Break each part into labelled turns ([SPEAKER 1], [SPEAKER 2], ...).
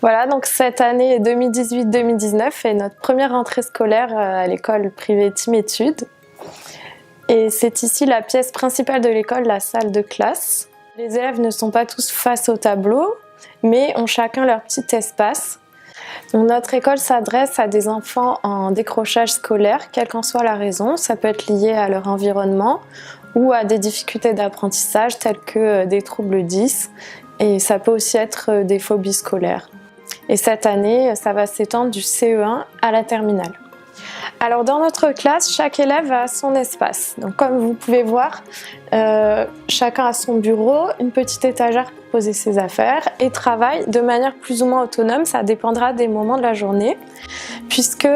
[SPEAKER 1] Voilà, donc cette année 2018-2019 est notre première rentrée scolaire à l'école privée Team Études. Et c'est ici la pièce principale de l'école, la salle de classe. Les élèves ne sont pas tous face au tableau, mais ont chacun leur petit espace. Donc notre école s'adresse à des enfants en décrochage scolaire, quelle qu'en soit la raison. Ça peut être lié à leur environnement ou à des difficultés d'apprentissage telles que des troubles 10. Et ça peut aussi être des phobies scolaires. Et cette année, ça va s'étendre du CE1 à la terminale. Alors dans notre classe, chaque élève a son espace. Donc comme vous pouvez voir, chacun a son bureau, une petite étagère pour poser ses affaires et travaille de manière plus ou moins autonome. Ça dépendra des moments de la journée, puisque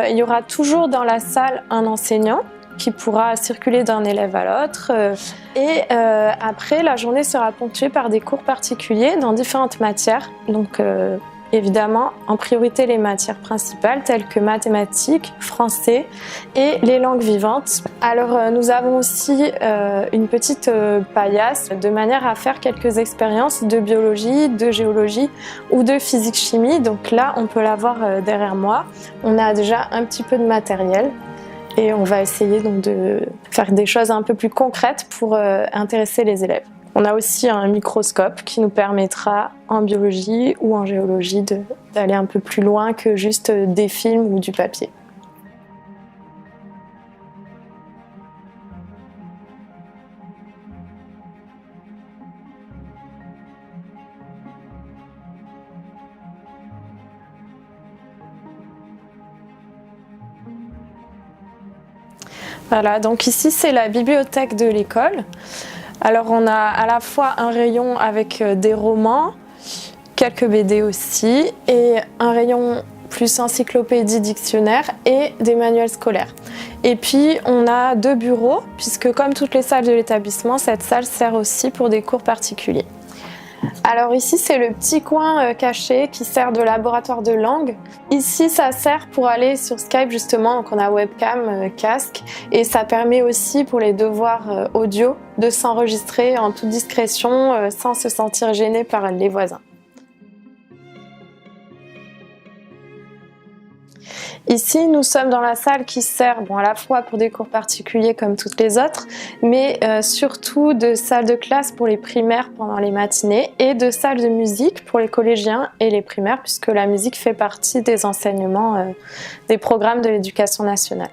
[SPEAKER 1] il y aura toujours dans la salle un enseignant qui pourra circuler d'un élève à l'autre. Après, la journée sera ponctuée par des cours particuliers dans différentes matières. Donc évidemment, en priorité les matières principales telles que mathématiques, français et les langues vivantes. Alors nous avons aussi une petite paillasse de manière à faire quelques expériences de biologie, de géologie ou de physique-chimie. Donc là, on peut la voir derrière moi. On a déjà un petit peu de matériel et on va essayer donc de faire des choses un peu plus concrètes pour intéresser les élèves. On a aussi un microscope qui nous permettra en biologie ou en géologie d'aller un peu plus loin que juste des films ou du papier. Voilà, donc ici c'est la bibliothèque de l'école. Alors on a à la fois un rayon avec des romans, quelques BD aussi, et un rayon plus encyclopédie, dictionnaire et des manuels scolaires. Et puis on a 2 bureaux, puisque comme toutes les salles de l'établissement, cette salle sert aussi pour des cours particuliers. Alors ici c'est le petit coin caché qui sert de laboratoire de langue. Ici ça sert pour aller sur Skype justement, donc on a webcam, casque, et ça permet aussi pour les devoirs audio de s'enregistrer en toute discrétion sans se sentir gêné par les voisins. Ici, nous sommes dans la salle qui sert à la fois pour des cours particuliers comme toutes les autres, mais surtout de salle de classe pour les primaires pendant les matinées et de salle de musique pour les collégiens et les primaires, puisque la musique fait partie des enseignements des programmes de l'éducation nationale.